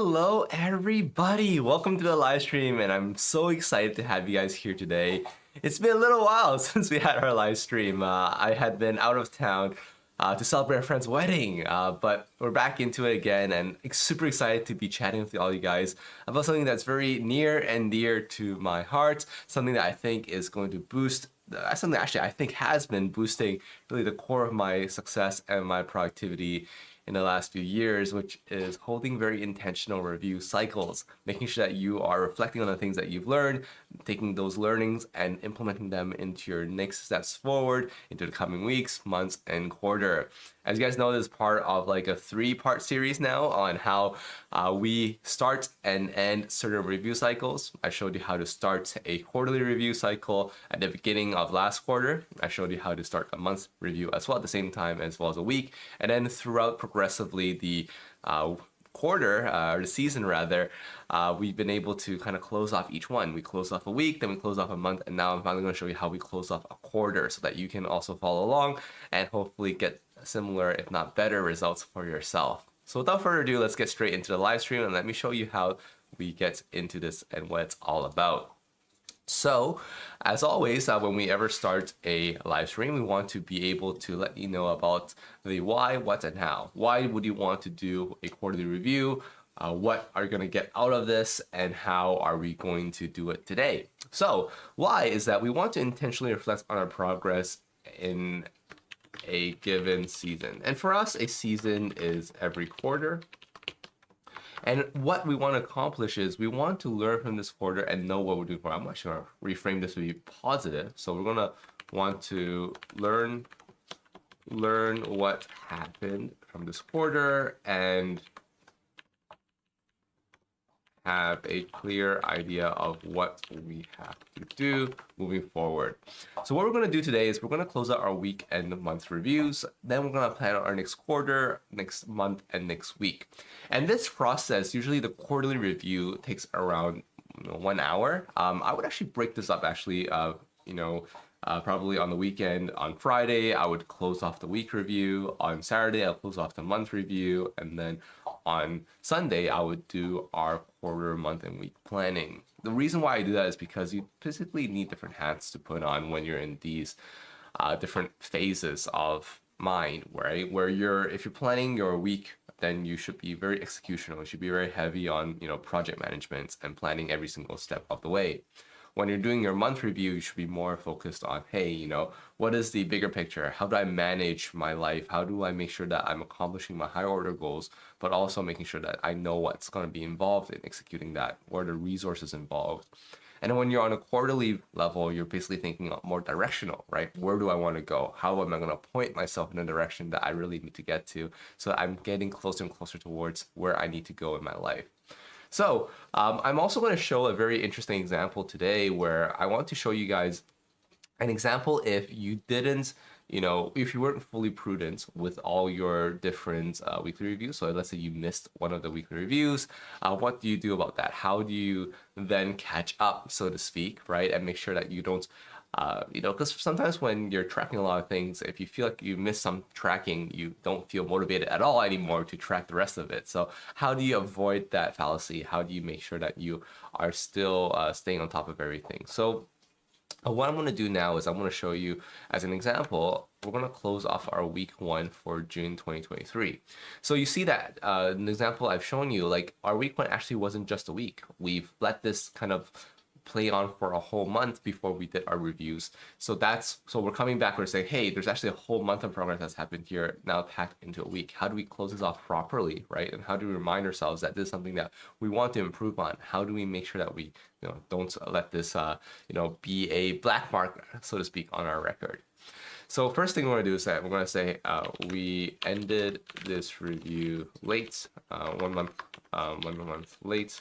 Hello, everybody. Welcome to the live stream, and I'm so excited to have you guys here today. It's been a little while since we had our live stream. I had been out of town to celebrate a friend's wedding, but we're back into it again, and super excited to be chatting with all you guys about something that's very near and dear to my heart, something that I think is going to boost something that actually I think has been boosting really the core of my success and my productivity in the last few years, which is holding very intentional review cycles, making sure that you are reflecting on the things that you've learned, taking those learnings and implementing them into your next steps forward into the coming weeks, months, and quarter. As you guys know, this is part of like a 3-part series now on how we start and end certain review cycles. I showed you how to start a quarterly review cycle at the beginning of last quarter. I showed you how to start a month review as well at the same time, as well as a week. And then throughout progressively the quarter, or the season rather, we've been able to kind of close off each one. We close off a week, then we close off a month, and now I'm finally going to show you how we close off a quarter so that you can also follow along and hopefully get similar, if not better, results for yourself. So without further ado, let's get straight into the live stream and let me show you how we get into this and what it's all about. So, as always, when we ever start a live stream, we want to be able to let you know about the why, what, and how. Why would you want to do a quarterly review? What are you going to get out of this, and how are we going to do it today? So, why is that we want to intentionally reflect on our progress in a given season. And for us, a season is every quarter. And what we want to accomplish is we want to learn from this quarter and know what we're doing for. I'm actually going to reframe this to be positive. So we're going to want to learn what happened from this quarter and have a clear idea of what we have to do moving forward. So what we're going to do today is we're going to close out our week and month reviews. Then we're going to plan out our next quarter, next month, and next week. And this process, usually the quarterly review takes around 1 hour. I would actually break this up actually, probably on the weekend. On Friday, I would close off the week review. On Saturday, I'll close off the month review. And then on Sunday, I would do our quarter, month, and week planning. The reason why I do that is because you physically need different hats to put on when you're in these different phases of mind, right? If you're planning your week, then you should be very executional. You should be very heavy on, project management and planning every single step of the way. When you're doing your month review, you should be more focused on, hey, what is the bigger picture? How do I manage my life? How do I make sure that I'm accomplishing my higher order goals, but also making sure that I know what's going to be involved in executing that? What are the resources involved? And when you're on a quarterly level, you're basically thinking more directional, right? Where do I want to go? How am I going to point myself in a direction that I really need to get to so that I'm getting closer and closer towards where I need to go in my life? So I'm also going to show a very interesting example today where I want to show you guys an example if you didn't, if you weren't fully prudent with all your different weekly reviews. So let's say you missed one of the weekly reviews. What do you do about that? How do you then catch up, so to speak, right? And make sure that you don't because sometimes when you're tracking a lot of things, if you feel like you miss some tracking, you don't feel motivated at all anymore to track the rest of it. So how do you avoid that fallacy? How do you make sure that you are still staying on top of everything? So what I'm going to do now is I'm going to show you as an example. We're going to close off our week 1 for June 2023. So you see that an example I've shown you, like our week 1 actually wasn't just a week. We've let this kind of play on for a whole month before we did our reviews. So we're coming back, we're saying, hey, there's actually a whole month of progress that's happened here now packed into a week. How do we close this off properly, right? And how do we remind ourselves that this is something that we want to improve on? How do we make sure that we don't let this be a black mark, so to speak, on our record? So first thing we're going to do is that we're going to say we ended this review late, 1 month late.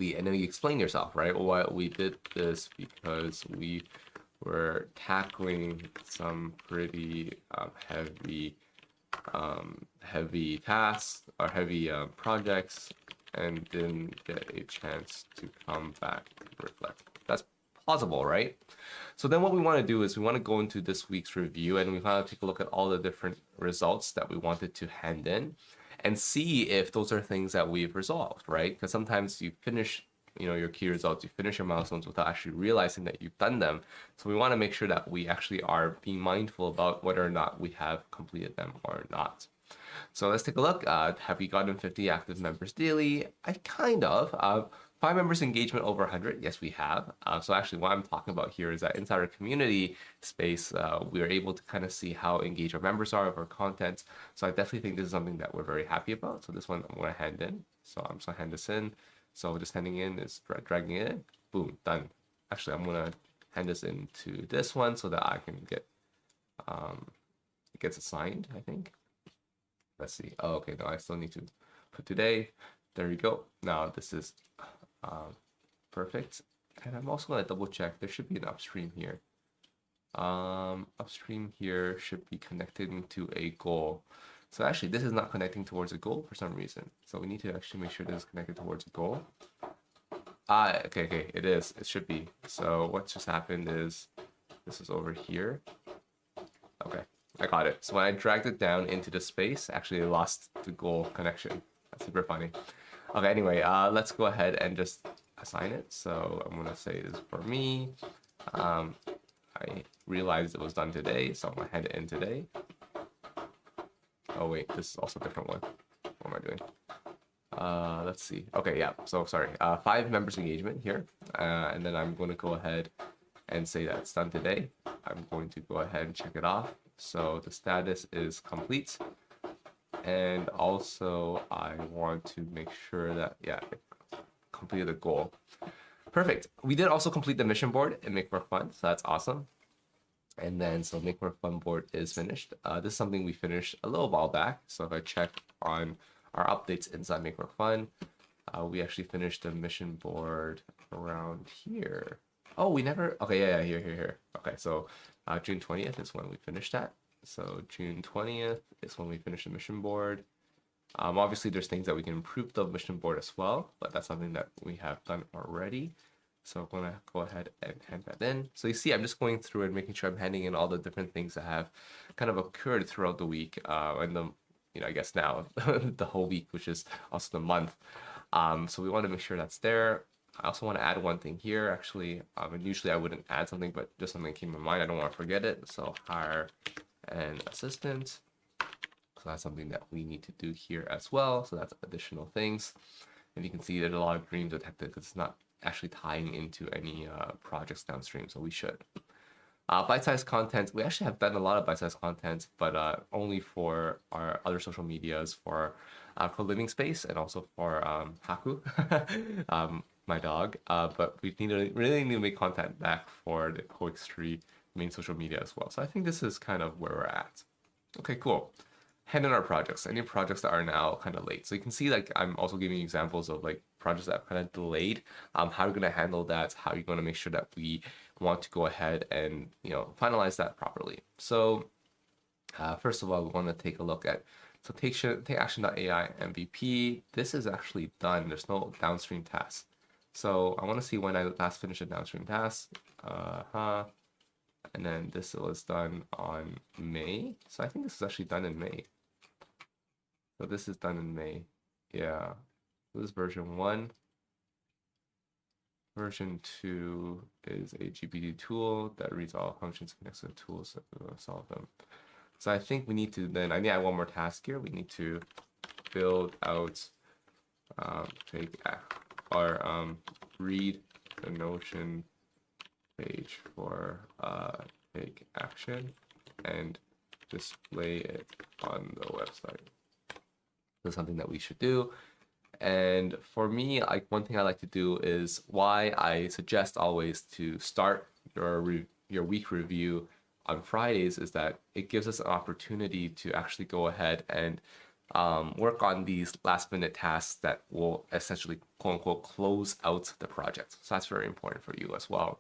And then you explain yourself, right? Well, we did this because we were tackling some pretty heavy tasks or heavy projects and didn't get a chance to come back and reflect. That's plausible, right? So then what we want to do is we want to go into this week's review and we want to take a look at all the different results that we wanted to hand in. and see if those are things that we've resolved, right? Because sometimes you finish your key results, you finish your milestones without actually realizing that you've done them. So we want to make sure that we actually are being mindful about whether or not we have completed them or not. So let's take a look. Have we gotten 50 active members daily? I kind of. 5 members engagement over 100. Yes, we have. So actually what I'm talking about here is that inside our community space, we are able to kind of see how engaged our members are of our content. So I definitely think this is something that we're very happy about. So this one I'm going to hand in. So I'm just going to hand this in. So just handing in is dragging it in. Boom, done. Actually, I'm going to hand this into this one so that I can get, it gets assigned, I think. Let's see. Oh, okay, no, I still need to put today. There we go. Now this is perfect. And I'm also going to double check. There should be an upstream here. Upstream here should be connecting to a goal. So actually, this is not connecting towards a goal for some reason. So we need to actually make sure this is connected towards a goal. Okay, it is. It should be. So what just happened is this is over here. Okay, I got it. So when I dragged it down into the space, actually I lost the goal connection. That's super funny. Okay, anyway, let's go ahead and just assign it. So I'm gonna say this is for me. I realized it was done today, so I'm gonna hand it in today. Oh wait, this is also a different one. What am I doing? Let's see. Okay, yeah, so sorry. 5 members engagement here. And then I'm gonna go ahead and say that it's done today. I'm going to go ahead and check it off. So the status is complete. And also I want to make sure that, yeah, it completed the goal. Perfect. We did also complete the mission board in Make More Fun, so that's awesome. And then, so Make More Fun board is finished. This is something we finished a little while back. So if I check on our updates inside Make More Fun, we actually finished the mission board around here. Oh, we never, okay, yeah, here. Okay, so June 20th is when we finished that. So June 20th is when we finished the mission board. Obviously, there's things that we can improve the mission board as well, but that's something that we have done already. So I'm gonna go ahead and hand that in. So you see, I'm just going through and making sure I'm handing in all the different things that have kind of occurred throughout the week, and the, I guess now the whole week, which is also the month. So we want to make sure that's there. I also want to add one thing here, actually. And usually I wouldn't add something, but just something came to mind. I don't want to forget it. So hire an assistant. So that's something that we need to do here as well. So that's additional things. And you can see there's a lot of green detected because it's not actually tying into any projects downstream. So we should. Bite-sized content. We actually have done a lot of bite-sized content, but only for our other social medias, for co-living space, and also for Haku, my dog. But we really need to make content back for the CoX3 main social media as well. So I think this is kind of where we're at. Okay, cool. Hand in our projects. Any projects that are now kind of late. So you can see, like, I'm also giving you examples of like projects that are kind of delayed. How are you going to handle that? How are you going to make sure that we want to go ahead and finalize that properly? So first of all, we want to take a look at take action.ai MVP. This is actually done. There's no downstream task. So I want to see when I last finished a downstream task. And then this was done on May. So I think this is actually done in May. So this is done in May. Yeah. This is version 1. Version 2 is a GPT tool that reads all functions, connects to the tools that will solve them. So I think we need to then, I need to add one more task here. We need to build out, read the Notion page for take action and display it on the website. So something that we should do. And for me, like, one thing I like to do is why I suggest always to start your week review on Fridays is that it gives us an opportunity to actually go ahead and work on these last minute tasks that will essentially, quote unquote, close out the project. So that's very important for you as well.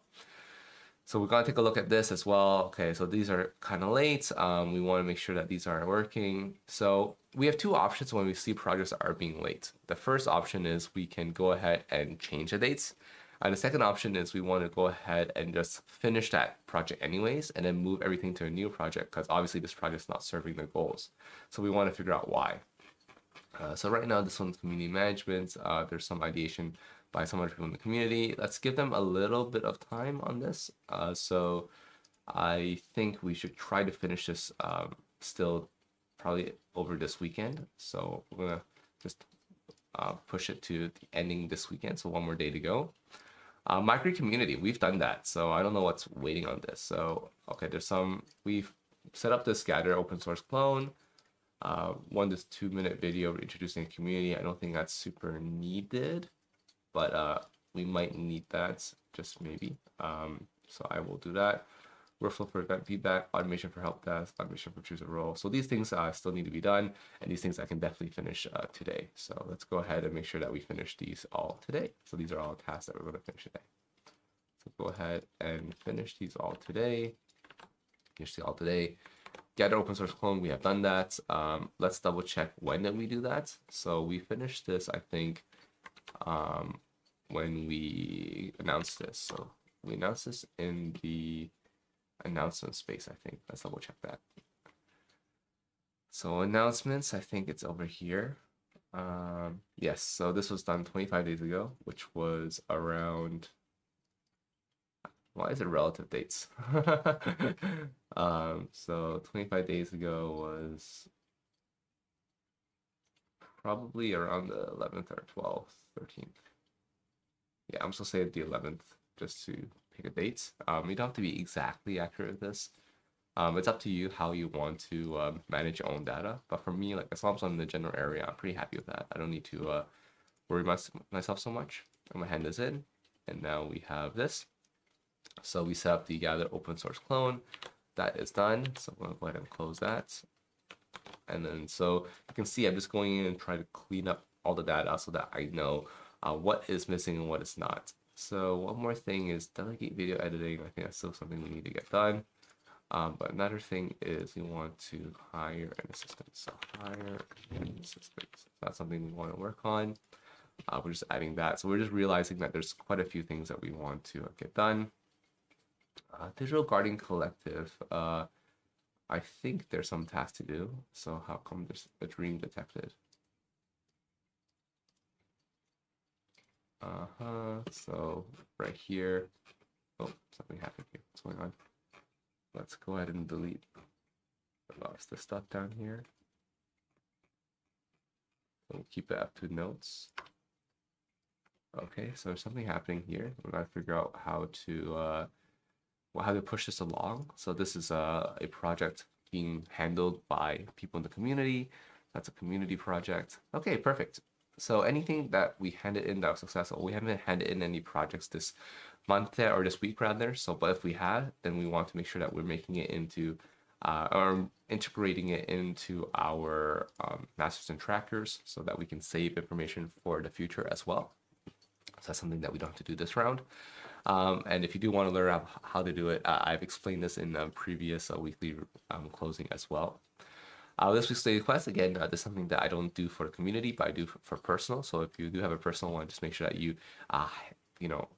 So we're gonna take a look at this as well. Okay, so these are kind of late. We want to make sure that these are working. So we have 2 options when we see projects that are being late. The first option is we can go ahead and change the dates. And the second option is we want to go ahead and just finish that project anyways, and then move everything to a new project, because obviously this project is not serving the goals. So we want to figure out why. So right now, this one's community management. There's some ideation by some other people in the community. Let's give them a little bit of time on this. So I think we should try to finish this still probably over this weekend. So we're gonna just push it to the ending this weekend. So one more day to go. Migrate community, we've done that. So I don't know what's waiting on this. So, okay, we've set up this Gather open source clone. 1 to 2 minute video introducing a community. I don't think that's super needed, but we might need that, just maybe. So I will do that. Workflow for event feedback, automation for help desk, automation for choose a role. So these things still need to be done, and these things I can definitely finish today. So let's go ahead and make sure that we finish these all today. So these are all tasks that we're going to finish today. So go ahead and finish these all today. Gather open source clone, we have done that. Let's double check when did we do that. So we finished this, I think, when we announced this. So we announced this in the announcement space, I think. Let's double check that. So announcements, I think it's over here. Yes, so this was done 25 days ago, which was around, why is it relative dates? So 25 days ago was probably around the 11th or 12th, 13th. Yeah, I'm supposed to say the 11th just to pick a date. You don't have to be exactly accurate with this. It's up to you how you want to manage your own data. But for me, like as long as I'm in the general area, I'm pretty happy with that. I don't need to worry myself so much. I'm gonna hand this in, and now we have this. So we set up the Gather open source clone. That is done. So I'm gonna go ahead and close that. And then so you can see I'm just going in and trying to clean up all the data so that I know what is missing and what is not. So one more thing is delegate video editing. I think that's still something we need to get done. But another thing is we want to hire an assistant. So hire an assistant. That's something we want to work on. We're just adding that. So we're just realizing that there's quite a few things that we want to get done. Digital Guardian Collective. I think there's some tasks to do. So how come there's a dream detected? So right here. Oh, something happened here. What's going on? Let's go ahead and delete the stuff down here. We'll keep it up to notes. Okay, so there's something happening here. We're gonna figure out how to push this along. So this is a project being handled by people in the community. That's a community project. Okay, perfect. So anything that we handed in that was successful, we haven't handed in any projects this month or this week rather. So, but if we have, then we want to make sure that we're making it into or integrating it into our masters and trackers so that we can save information for the future as well. So that's something that we don't have to do this round. And if you do want to learn how to do it, I've explained this in the previous weekly closing as well. This week's daily quest, again, this is something that I don't do for the community, but I do for personal. So if you do have a personal one, just make sure that you,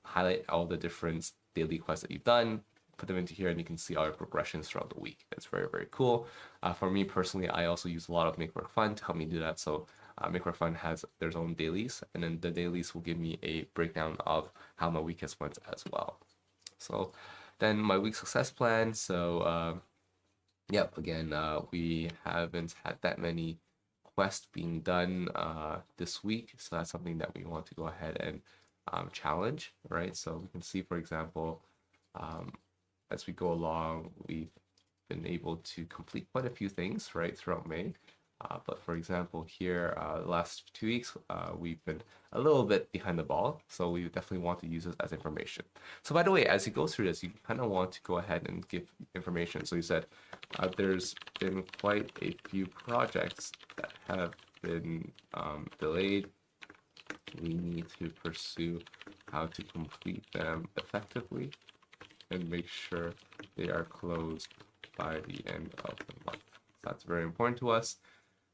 highlight all the different daily quests that you've done, put them into here, and you can see all your progressions throughout the week. It's very, very cool. For me personally, I also use a lot of Make Work Fun to help me do that. So Make Work Fun has their own dailies, and then the dailies will give me a breakdown of how my week has went as well. So then my week success plan. So yep, again, we haven't had that many quests being done this week, so that's something that we want to go ahead and challenge, right? So we can see, for example, as we go along, we've been able to complete quite a few things, right, throughout May. But for example, here, the last 2 weeks, we've been a little bit behind the ball. So we definitely want to use this as information. So by the way, as you go through this, you kind of want to go ahead and give information. So you said there's been quite a few projects that have been delayed. We need to pursue how to complete them effectively and make sure they are closed by the end of the month. That's very important to us.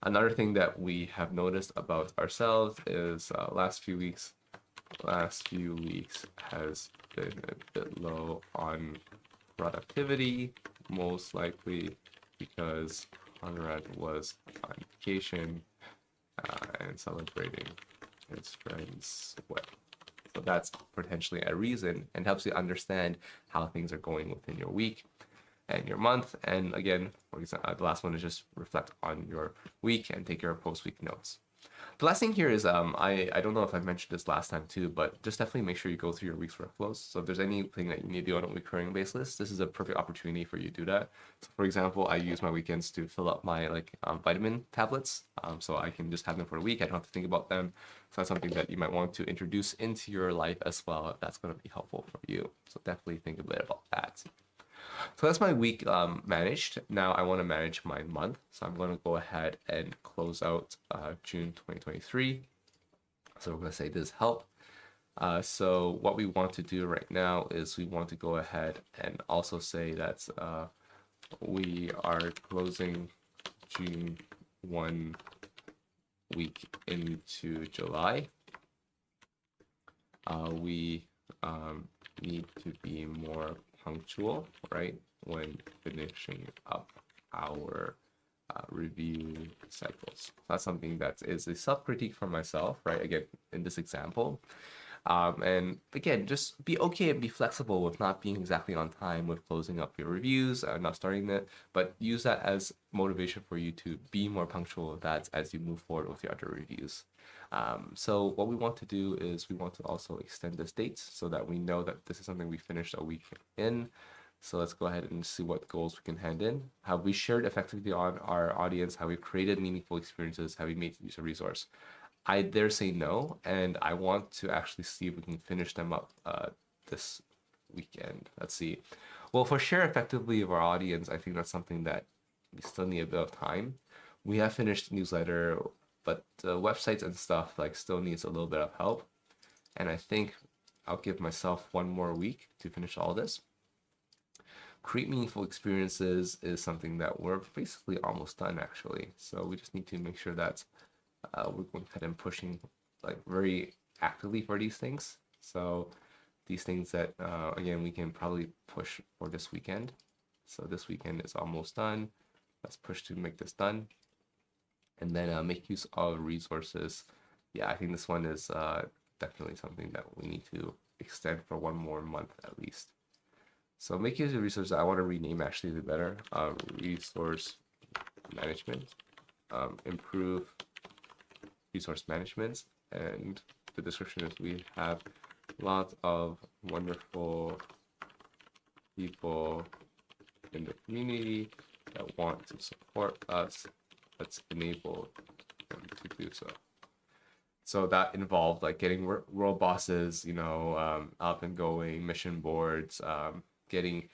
Another thing that we have noticed about ourselves is last few weeks has been a bit low on productivity, most likely because Conrad was on vacation and celebrating his friend's wedding. So that's potentially a reason and helps you understand how things are going within your week and your month. And again, for example, the last one is just reflect on your week and take your post-week notes. The last thing here is I don't know if I mentioned this last time too, but just definitely make sure you go through your week's workflows. So if there's anything that you need to do on a recurring basis, this is a perfect opportunity for you to do that. So for example, I use my weekends to fill up my vitamin tablets, so I can just have them for a week. I don't have to think about them. So that's something that you might want to introduce into your life as well, if that's going to be helpful for you. So definitely think a bit about that. So that's my week managed. Now I want to manage my month. So I'm going to go ahead and close out June 2023. So we're going to say this help. So what we want to do right now is we want to go ahead and also say that we are closing June 1 week into July. We need to be more punctual, right, when finishing up our review cycles. That's something that is a self-critique for myself, right? Again, in this example. And again, just be okay and be flexible with not being exactly on time with closing up your reviews, not starting it, but use that as motivation for you to be more punctual with that as you move forward with your other reviews. So what we want to do is we want to also extend this date so that we know that this is something we finished a week in. So let's go ahead and see what goals we can hand in. Have we shared effectively on our audience? Have we created meaningful experiences? Have we made use of resource? I dare say no, and I want to actually see if we can finish them up this weekend. Let's see. Well, for share effectively of our audience, I think that's something that we still need a bit of time. We have finished the newsletter, but the websites and stuff still needs a little bit of help. And I think I'll give myself 1 more week to finish all this. Create meaningful experiences is something that we're basically almost done actually. So we just need to make sure that we're going ahead and pushing very actively for these things. So these things that again we can probably push for this weekend. So this weekend is almost done. Let's push to make this done, and then make use of resources. Yeah, I think this one is definitely something that we need to extend for 1 more month at least. So make use of resources. I want to rename actually the better resource management. Improve resource management, and the description is we have lots of wonderful people in the community that want to support us. Let's enable them to do so. So that involved getting world bosses, up and going, mission boards, getting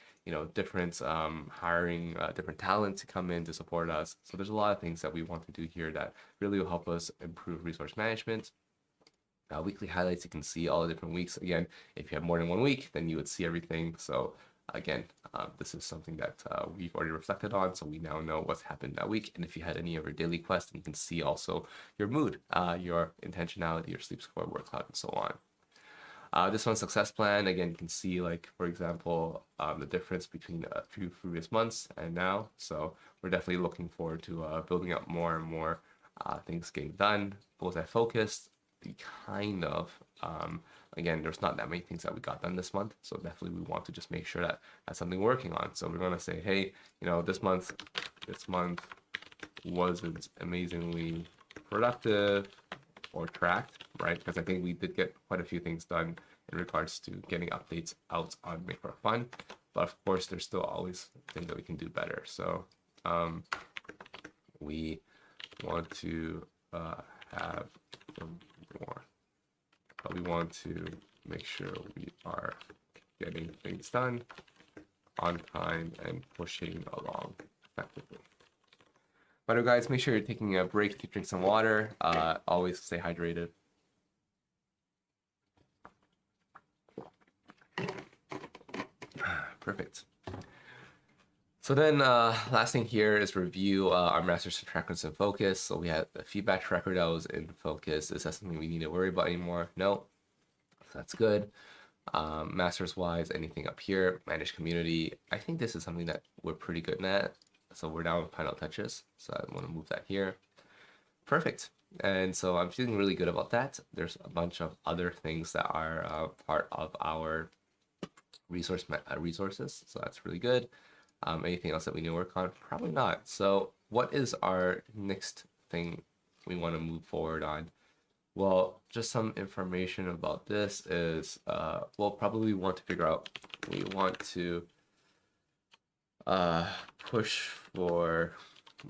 different hiring different talent to come in to support us. So there's a lot of things that we want to do here that really will help us improve resource management. Weekly highlights, you can see all the different weeks. Again, if you have more than 1 week, then you would see everything. So again, this is something that we've already reflected on, so we now know what's happened that week. And if you had any of your daily quests, you can see also your mood, your intentionality, your sleep score, work cloud, and so on. This one's success plan. Again, you can see for example, the difference between a few previous months and now. So we're definitely looking forward to building up more and more things getting done. Multi-focused, again, there's not that many things that we got done this month. So definitely we want to just make sure that that's something we're working on. So we're going to say, hey, this month wasn't amazingly productive or tracked, right? Because I think we did get quite a few things done in regards to getting updates out on Make for Fun, but of course there's still always things that we can do better. So we want to have more, but we want to make sure we are getting things done on time and pushing along effectively. But guys, make sure you're taking a break to drink some water. Always stay hydrated. Perfect. So then last thing here is review our master trackers in focus. So we had the feedback tracker that was in focus. Is that something we need to worry about anymore? No. So that's good. Masters wise, anything up here, manage community. I think this is something that we're pretty good at. So we're down with final touches. So I want to move that here. Perfect. And so I'm feeling really good about that. There's a bunch of other things that are part of our resources, so that's really good. Anything else that we need to work on? Probably not. So what is our next thing we want to move forward on? Well, just some information about this is, we'll probably want to figure out, we want to push for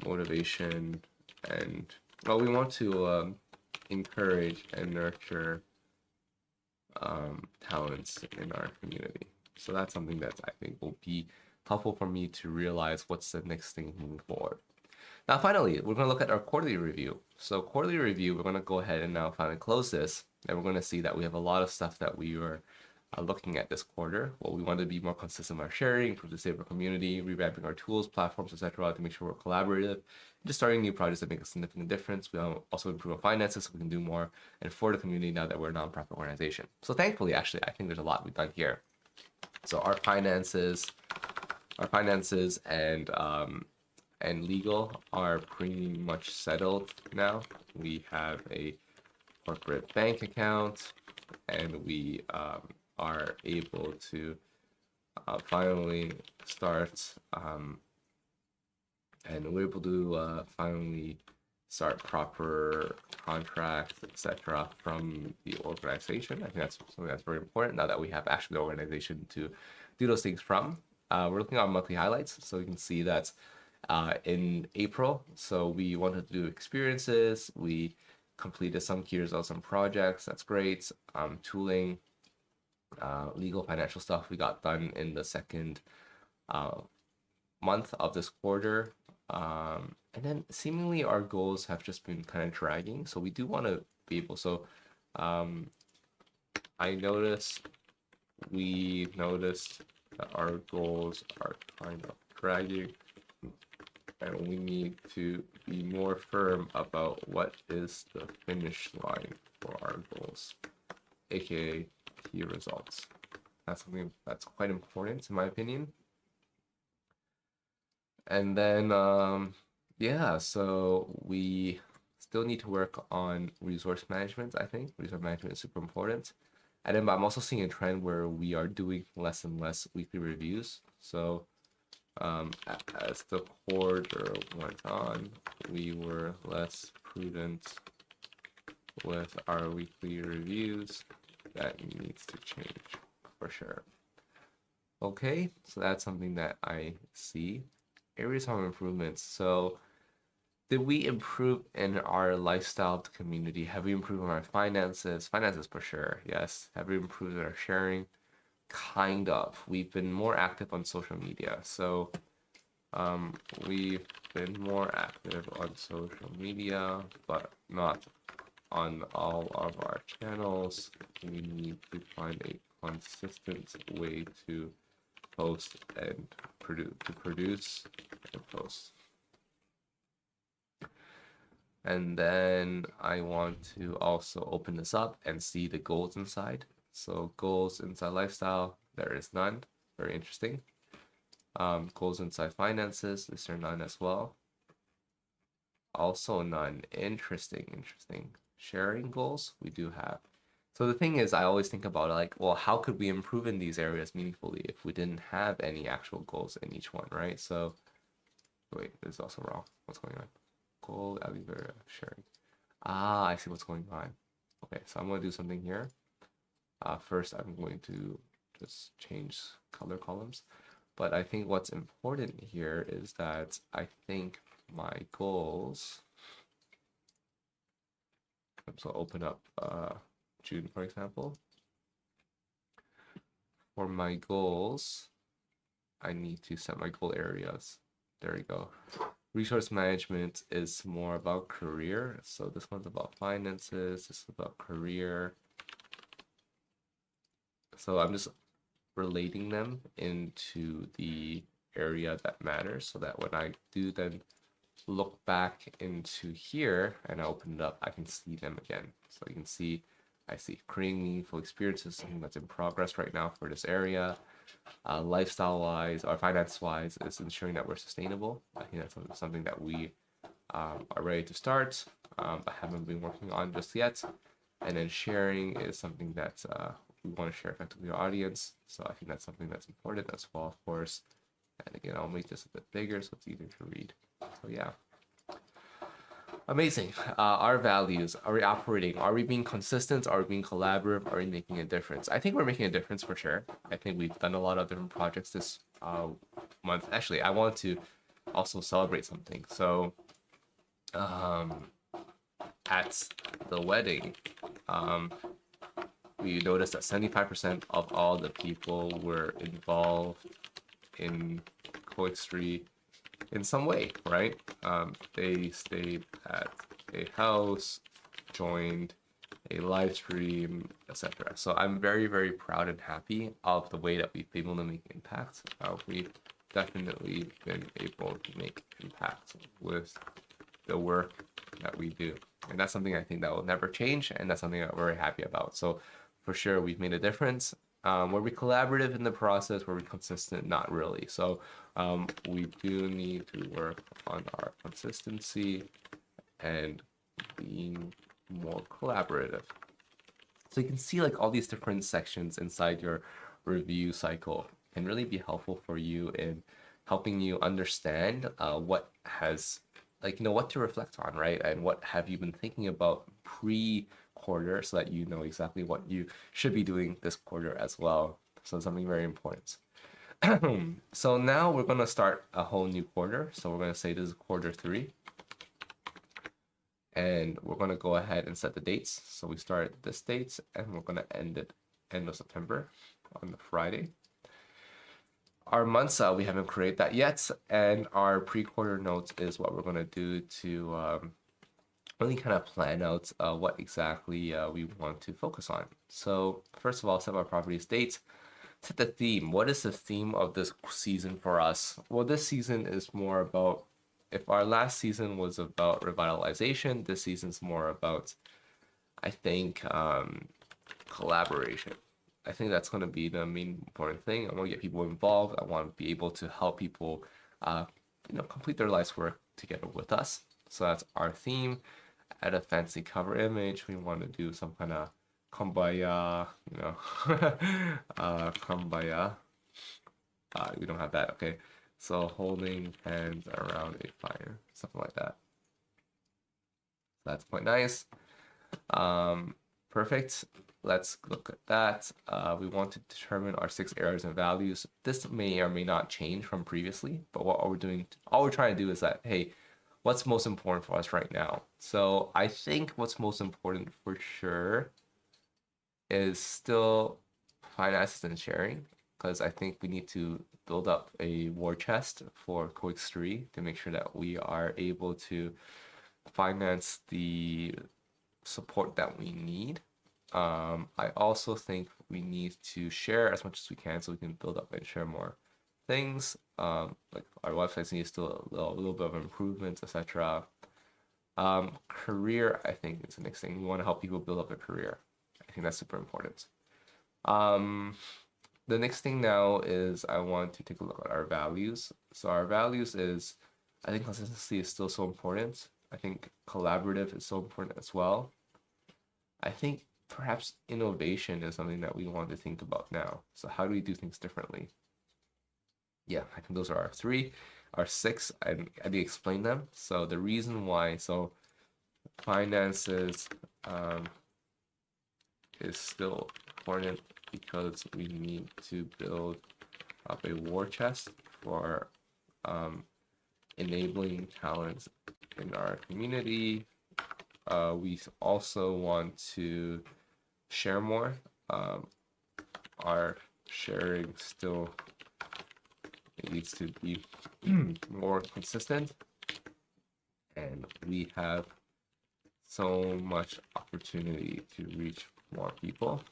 motivation and, well, we want to encourage and nurture talents in our community. So that's something that I think will be helpful for me to realize what's the next thing moving forward. Now, finally, we're going to look at our quarterly review. So quarterly review, we're going to go ahead and now finally close this, and we're going to see that we have a lot of stuff that we are looking at this quarter. Well, we want to be more consistent in our sharing, improve the state of our community, revamping our tools, platforms, etc., to make sure we're collaborative, just starting new projects that make a significant difference. We also improve our finances so we can do more and for the community now that we're a nonprofit organization. So thankfully, actually, I think there's a lot we've done here. So our finances and legal are pretty much settled now. We have a corporate bank account, and we are able to finally start and we're able to finally start proper contracts, etc., from the organization. I think that's something that's very important now that we have actually the organization to do those things from. We're looking at monthly highlights, so you can see that in April, so we wanted to do experiences. We completed some key results on projects. That's great. Tooling, legal, financial stuff we got done in the second month of this quarter. And then seemingly our goals have just been kind of dragging. So we do want to be able, so we noticed that our goals are kind of dragging, and we need to be more firm about what is the finish line for our goals, aka key results. That's something that's quite important in my opinion. And then yeah, so we still need to work on resource management. I think resource management is super important. And then, but I'm also seeing a trend where we are doing less and less weekly reviews. So as the quarter went on, we were less prudent with our weekly reviews. That needs to change for sure. Okay, so that's something that I see. Areas of improvements. So did we improve in our lifestyle of the community? Have we improved on our finances? Finances for sure, yes. Have we improved in our sharing? Kind of. We've been more active on social media. So we've been more active on social media, but not on all of our channels. We need to find a consistent way to post and produce and post. And then I want to also open this up and see the goals inside. So goals inside lifestyle, there is none. Very interesting. Goals inside finances, is there none as well? Also none. Interesting. Sharing goals, we do have. So the thing is, I always think about like, well, how could we improve in these areas meaningfully if we didn't have any actual goals in each one, right? So, wait, this is also wrong. What's going on? Goal, Alivera, sharing. Ah, I see what's going on. Okay, so I'm going to do something here. First, I'm going to just change color columns. But I think what's important here is that I think my goals. So I'll open up June, for example. For my goals, I need to set my goal areas. There we go. Resource management is more about career. So this one's about finances. This is about career. So I'm just relating them into the area that matters so that when I do then look back into here and I open it up, I can see them again. So you can see, I see creating meaningful experiences, something that's in progress right now for this area. Lifestyle wise or finance wise is ensuring that we're sustainable. I think that's something that we are ready to start. I haven't been working on just yet. And then sharing is something that we want to share effectively with our audience. So I think that's something that's important as well, of course. And again, I'll make this a bit bigger so it's easier to read. So yeah. Amazing. Our values. Are we operating? Are we being consistent? Are we being collaborative? Are we making a difference? I think we're making a difference for sure. I think we've done a lot of different projects this month. Actually, I want to also celebrate something. So at the wedding, we noticed that 75% of all the people were involved in COEX3 in some way, right? They stayed at a house, joined a live stream, etc. So I'm very, very proud and happy of the way that we've been able to make impact. We've definitely been able to make impact with the work that we do. And that's something I think that will never change, and that's something that we're very happy about. So for sure, we've made a difference. Were we collaborative in the process? Were we consistent? Not really. So we do need to work on our consistency and being more collaborative. So you can see like all these different sections inside your review cycle can really be helpful for you in helping you understand what has, like, you know, what to reflect on, right? And what have you been thinking about pre-quarter so that you know exactly what you should be doing this quarter as well. So something very important. So now we're going to start a whole new quarter. So we're going to say this is quarter 3. And we're going to go ahead and set the dates. So we start this date and we're going to end it end of September on the Friday. Our months, we haven't created that yet. And our pre-quarter notes is what we're going to do to really kind of plan out what exactly we want to focus on. So first of all, set our properties date. Set the theme. What is the theme of this season for us? Well, this season is more about, if our last season was about revitalization, this season's more about, I think, collaboration. I think that's going to be the main important thing. I want to get people involved. I want to be able to help people, complete their life's work together with us. So that's our theme. Add a fancy cover image. We want to do some kind of kumbaya, kumbaya. We don't have that. Okay. So holding hands around a fire, something like that. That's quite nice. Perfect. Let's look at that. We want to determine our 6 areas and values. This may or may not change from previously, but what we're doing, all we're trying to do is that, hey, what's most important for us right now? So I think what's most important for sure is still finances and sharing, because I think we need to build up a war chest for COEX3 to make sure that we are able to finance the support that we need. I also think we need to share as much as we can so we can build up and share more things. Like our websites need still a little bit of improvements, etc. Career, I think, is the next thing. We want to help people build up their career. I think that's super important. The next thing now is I want to take a look at our values. So our values is, I think consistency is still so important. I think collaborative is so important as well. I think perhaps innovation is something that we want to think about now. So how do we do things differently? Yeah, I think those are our 3. Our 6, I did explain them. So the reason why, so finances is still important because we need to build up a war chest for enabling talents in our community. We also want to share more. Our sharing still needs to be more consistent, and we have so much opportunity to reach more people.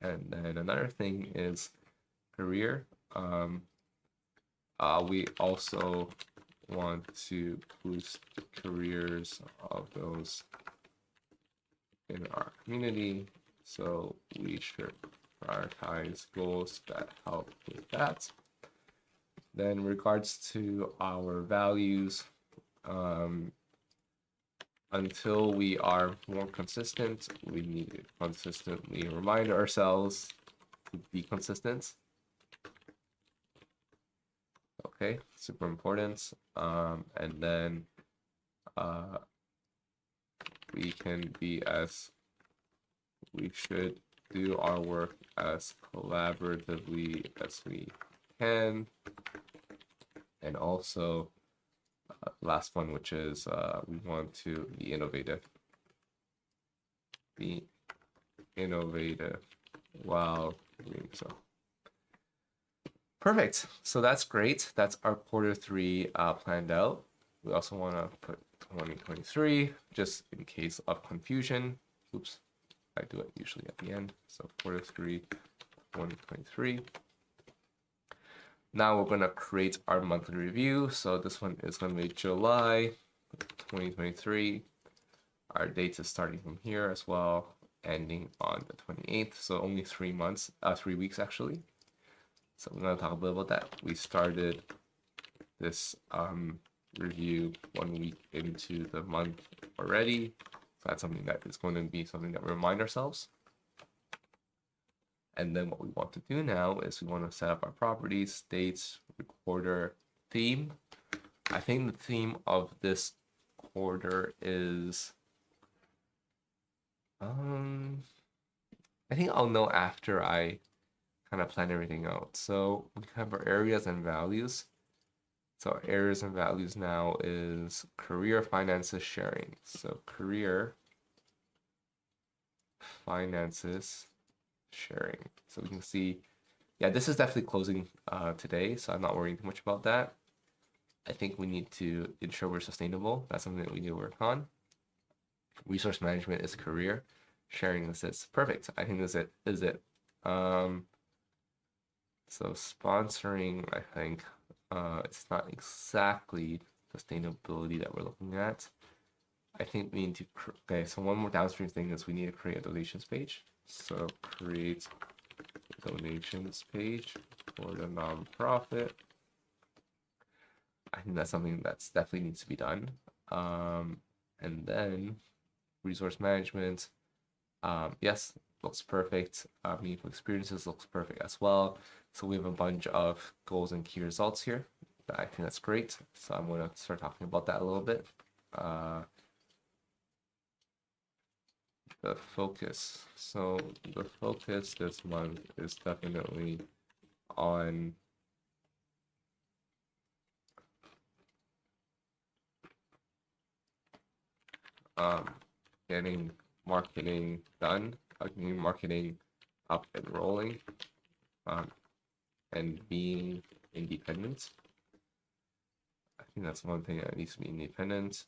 And then another thing is career. We also want to boost the careers of those in our community, so we should prioritize goals that help with that. Then in regards to our values, until we are more consistent, we need to consistently remind ourselves to be consistent. Okay, super important. And then we should do our work as collaboratively as we can. And also, last one, which is we want to be innovative. Be innovative while doing so. Perfect. So that's great. That's our Q3 planned out. We also want to put 2023 just in case of confusion. Oops, I do it usually at the end. So Q3 2023. Now we're going to create our monthly review. So this one is going to be July 2023. Our date is starting from here as well, ending on the 28th. So only 3 months, 3 weeks actually. So we're going to talk a bit about that. We started this review 1 week into the month already. So that's something that is going to be something that we remind ourselves. And then what we want to do now is we want to set up our properties, dates, recorder, theme. I think the theme of this quarter is, I think I'll know after I kind of plan everything out. So we have our areas and values. So our areas and values now is career, finances, sharing. So career, finances, sharing. So we can see, yeah, this is definitely closing today, so I'm not worrying too much about that. I think we need to ensure we're sustainable. That's something that we need to work on. Resource management is career. Sharing is this. Perfect. I think this is it. So sponsoring, I think it's not exactly sustainability that we're looking at. I think we need to, okay, so one more downstream thing is we need to create a donations page. So create a donations page for the nonprofit. I think that's something that's definitely needs to be done. And then resource management, yes, looks perfect. Meaningful experiences looks perfect as well. So we have a bunch of goals and key results here. I think that's great. So I'm going to start talking about that a little bit. The focus. So the focus this month is definitely on getting marketing done, getting marketing up and rolling, and being independent. I think that's one thing that needs to be independent.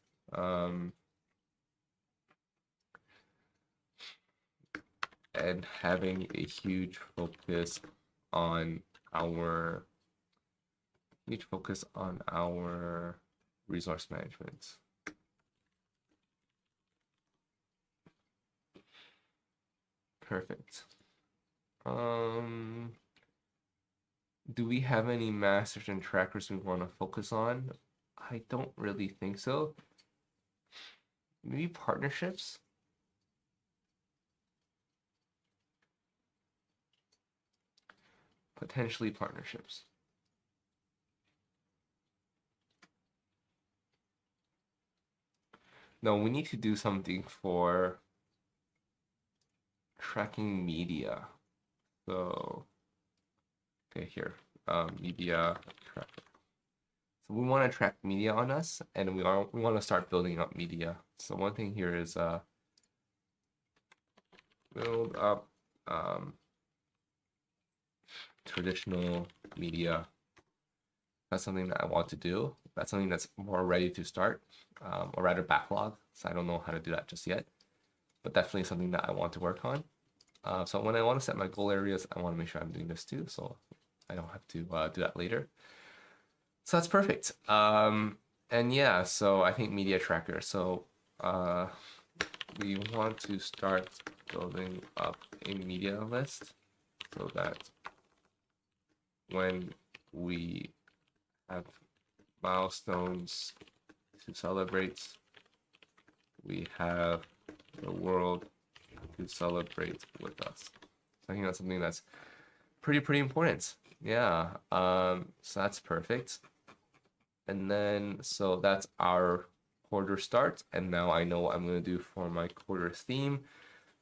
And having a huge focus on our resource management. Perfect. Do we have any masters and trackers we want to focus on? I don't really think so. Maybe partnerships? Potentially partnerships. No, we need to do something for tracking media. So, okay, here, media tracker. So we want to track media on us, and we want to start building up media. So one thing here is build up traditional media. That's something that I want to do. That's something that's more ready to start, or rather backlog. So I don't know how to do that just yet, but definitely something that I want to work on. So when I want to set my goal areas, I want to make sure I'm doing this too, so I don't have to do that later. So that's perfect. And yeah, so I think media tracker. So we want to start building up a media list so that when we have milestones to celebrate, we have the world to celebrate with us. So I think that's something that's pretty important. Yeah. So that's perfect. And then so that's our quarter start. And now I know what I'm gonna do for my quarter theme.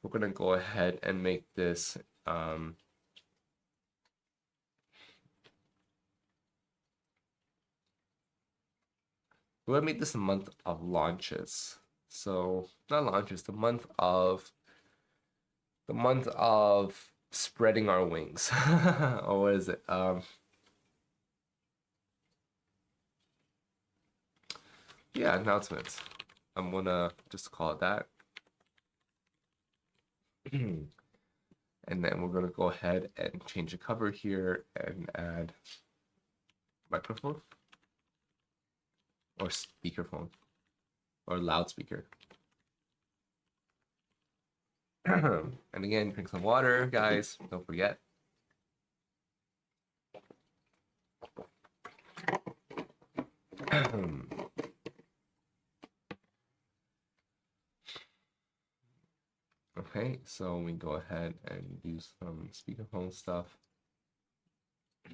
We're gonna go ahead and make this we're gonna make this a month of launches. So not launches, the month of spreading our wings. Or what is it? Yeah, announcements. I'm gonna just call it that. And then we're gonna go ahead and change the cover here and add microphone or speakerphone or loudspeaker. And again, drink some water, guys. Don't forget. Okay, so we go ahead and do some speakerphone stuff.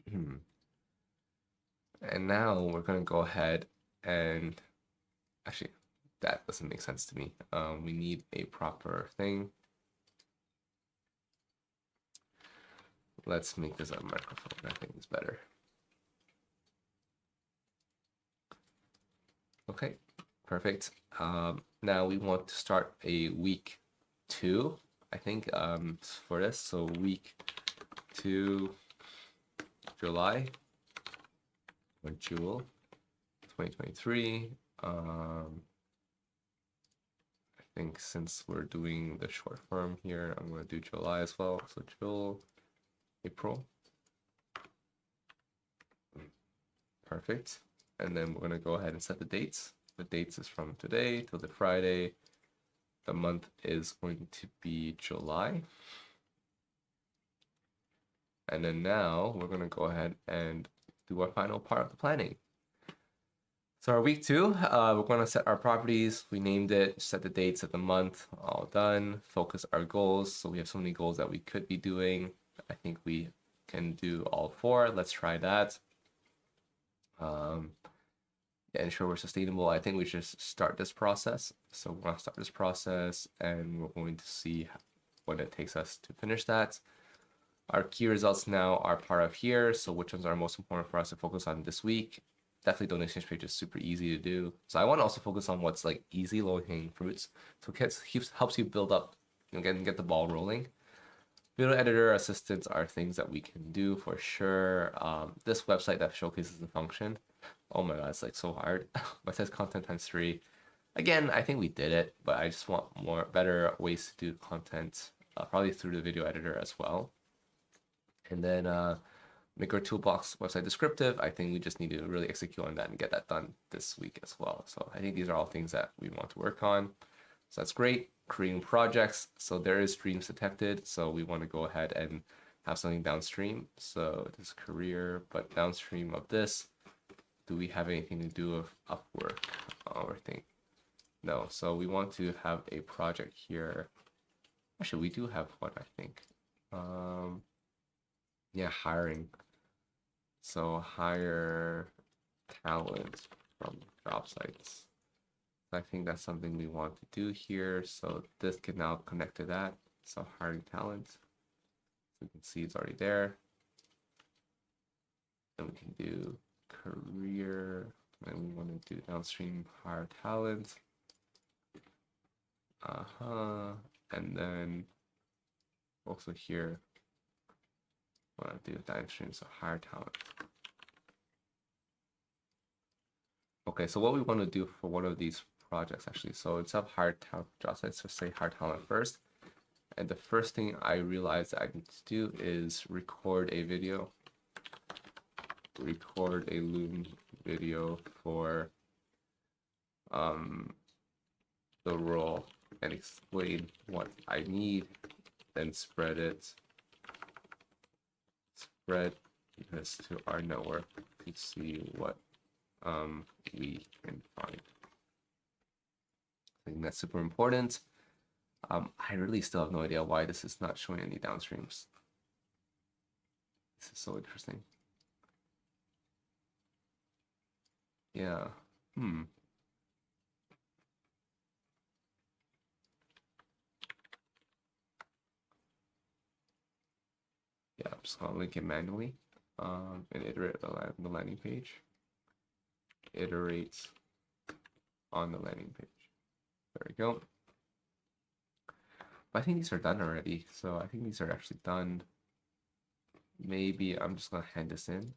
And now we're gonna go ahead and actually, that doesn't make sense to me. We need a proper thing. Let's make this a microphone. I think it's better. Okay, perfect. Now we want to start a week 2, I think, for this. So week 2, July or Jewel 2023. I think since we're doing the short form here, I'm going to do July as well. So Jewel, April. Perfect. And then we're going to go ahead and set the dates. The dates is from today till the Friday. The month is going to be July. And then now we're going to go ahead and do our final part of the planning. So our week 2, we're going to set our properties. We named it, set the date, set the month, all done. Focus our goals. So we have so many goals that we could be doing. I think we can do all 4. Let's try that. Ensure we're sustainable. I think we should start this process. So we're going to start this process and we're going to see what it takes us to finish that. Our key results now are part of here. So which ones are most important for us to focus on this week? Definitely donation page is super easy to do. So I want to also focus on what's like easy, low-hanging fruits. So it helps you build up, get the ball rolling. Video editor assistants are things that we can do for sure. This website that showcases the function. Oh my god, it's like so hard. But it says content times 3. Again, I think we did it, but I just want better ways to do content, probably through the video editor as well. And then make our toolbox website descriptive. I think we just need to really execute on that and get that done this week as well. So I think these are all things that we want to work on. So that's great. Creating projects. So there is streams detected. So we want to go ahead and have something downstream. So this career, but downstream of this, do we have anything to do with Upwork or thing? No. So we want to have a project here. Actually, we do have one, I think. Yeah, hiring. So hire talent from job sites. I think that's something we want to do here. So this can now connect to that. So hiring talent. So you can see it's already there. Then we can do career. And we want to do downstream hire talent. And then also here, I want to do downstream, so hire talent. Okay, so what we want to do for one of these projects actually, so instead of hire talent job sites, let's say hire talent first. And the first thing I realized that I need to do is record a video. Record a Loom video for the role and explain what I need, then spread this to our network to see what we can find. I think that's super important. I really still have no idea why this is not showing any downstreams. This is so interesting. Yeah. Yeah, I'm just gonna link it manually. And iterate the landing page. Iterate on the landing page. There we go. But I think these are done already, so I think these are actually done. Maybe I'm just gonna hand this in.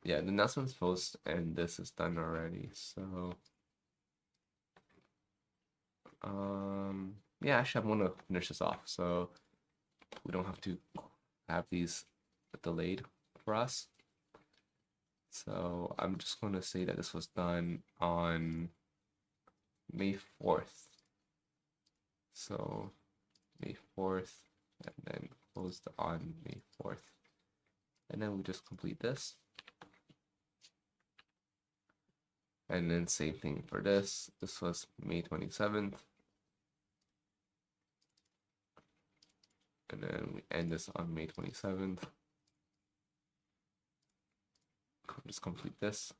Yeah, the announcements post and this is done already, so yeah, actually I'm gonna finish this off so we don't have to have these delayed for us. So I'm just gonna say that this was done on May 4th. So May 4th and then closed on May 4th. And then we just complete this. And then same thing for this. This was May 27th. And then we end this on May 27th. Just complete this.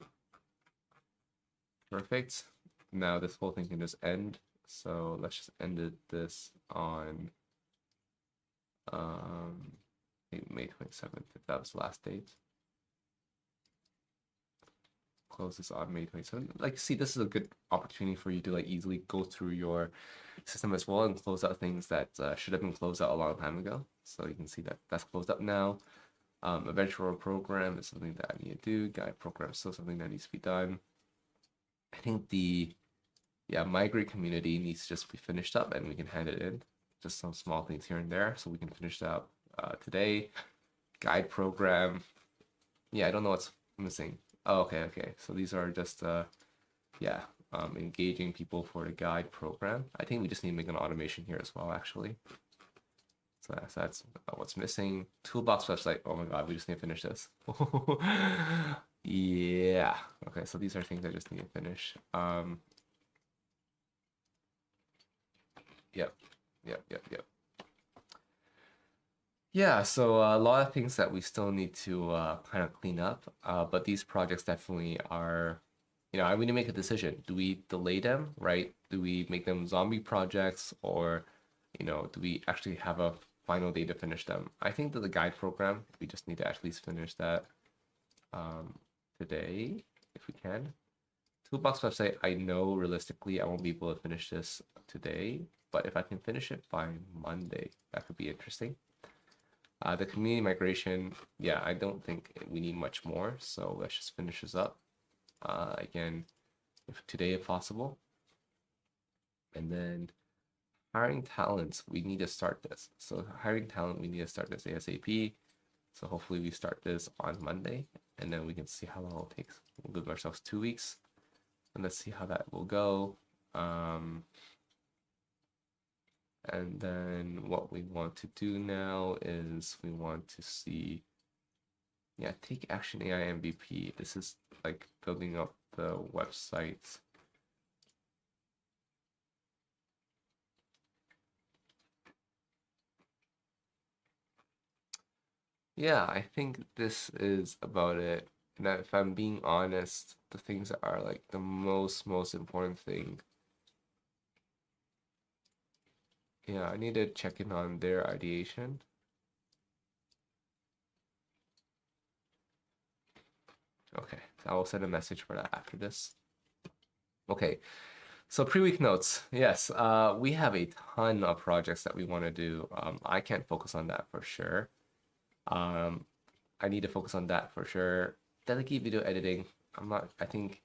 Perfect. Now this whole thing can just end. So let's just end this on May 27th, if that was the last date. Close this on May 27th. Like, see, this is a good opportunity for you to like easily go through your system as well and close out things that should have been closed out a long time ago. So you can see that that's closed up now. Eventual program is something that I need to do. Guide program is still something that needs to be done. I think the migrate community needs to just be finished up and we can hand it in. Just some small things here and there so we can finish that up today. Guide program. Yeah, I don't know what's missing. Oh, okay. So these are just engaging people for the guide program. I think we just need to make an automation here as well, actually. So that's what's missing. Toolbox website. Oh my god, we just need to finish this. Yeah. Okay, so these are things I just need to finish. Yep. Yeah, so a lot of things that we still need to kind of clean up, but these projects definitely are, I need to make a decision. Do we delay them, right? Do we make them zombie projects, or, do we actually have a final day to finish them? I think that the guide program, we just need to at least finish that today, if we can. Toolbox website, I know realistically I won't be able to finish this today, but if I can finish it by Monday, that could be interesting. The community migration, yeah, I don't think we need much more, so let's just finish this up. Again, if today if possible. And then hiring talents, we need to start this. So hiring talent, we need to start this ASAP. So hopefully we start this on Monday, and then we can see how long it takes. We'll give ourselves 2 weeks, and let's see how that will go. And then what we want to do now is we want to see, take action AI MVP. This is like building up the website. Yeah, I think this is about it. And if I'm being honest, the things that are like the most important thing. Yeah, I need to check in on their ideation. Okay, so I will send a message for that after this. Okay, so pre-week notes. Yes, we have a ton of projects that we want to do. I can't focus on that for sure. I need to focus on that for sure. Delegate video editing. I think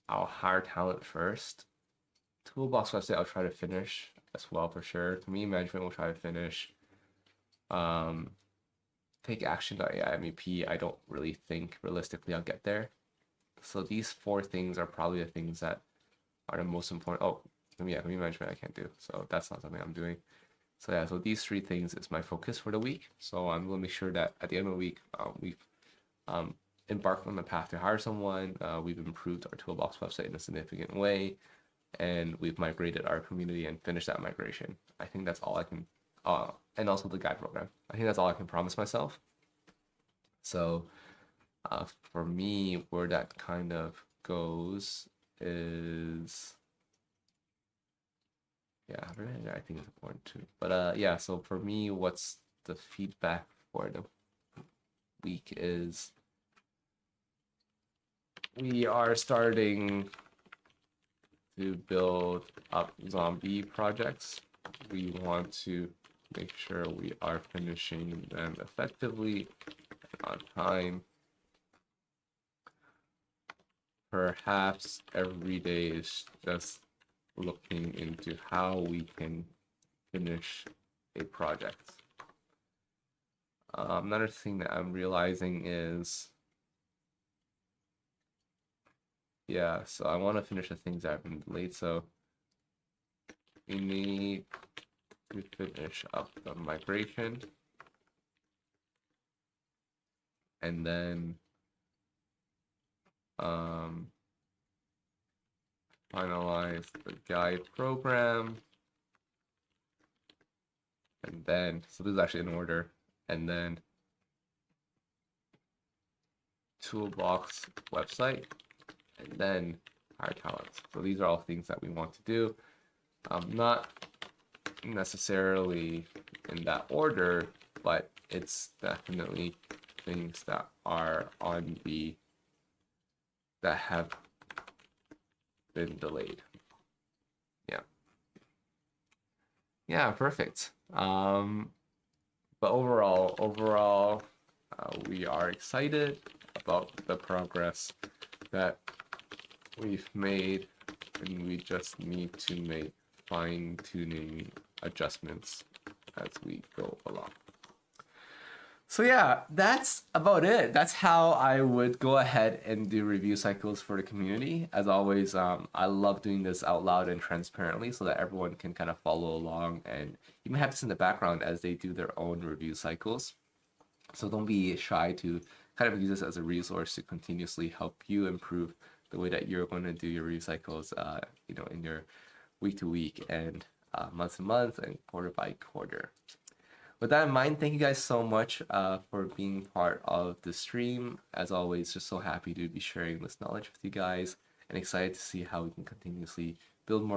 I'll hire talent first. Toolbox website, I'll try to finish as well for sure. Community management, we'll try to finish. Take action.ai MVP, I don't really think realistically I'll get there. So these 4 things are probably the things that are the most important. Oh, community management I can't do, so that's not something I'm doing. So yeah, so these 3 things is my focus for the week. So I'm gonna make sure that at the end of the week, we've embarked on the path to hire someone. We've improved our Toolbox website in a significant way, and we've migrated our community and finished that migration. I think that's all I can, and also the guide program. I think that's all I can promise myself. So for me, where that kind of goes is, yeah, I think it's important too. But yeah, so for me, what's the feedback for the week is we are starting to build up zombie projects. We want to make sure we are finishing them effectively and on time. Perhaps every day is just looking into how we can finish a project. Another thing that I'm realizing is, yeah, so I want to finish the things that have been delayed. So we need to finish up the migration, and then finalize the guide program, and then, so this is actually in order, and then Toolbox website, and then hire talents. So these are all things that we want to do. Not necessarily in that order, but it's definitely things that are on the, that have been delayed. Yeah, perfect. But overall, we are excited about the progress that we've made, and we just need to make fine-tuning adjustments as we go along. So yeah, that's about it. That's how I would go ahead and do review cycles for the community. As always, I love doing this out loud and transparently so that everyone can kind of follow along, and you may have this in the background as they do their own review cycles. So don't be shy to kind of use this as a resource to continuously help you improve the way that you're going to do your review cycles, in your week to week and month to month and quarter by quarter. With that in mind, thank you guys so much for being part of the stream. As always, just so happy to be sharing this knowledge with you guys and excited to see how we can continuously build more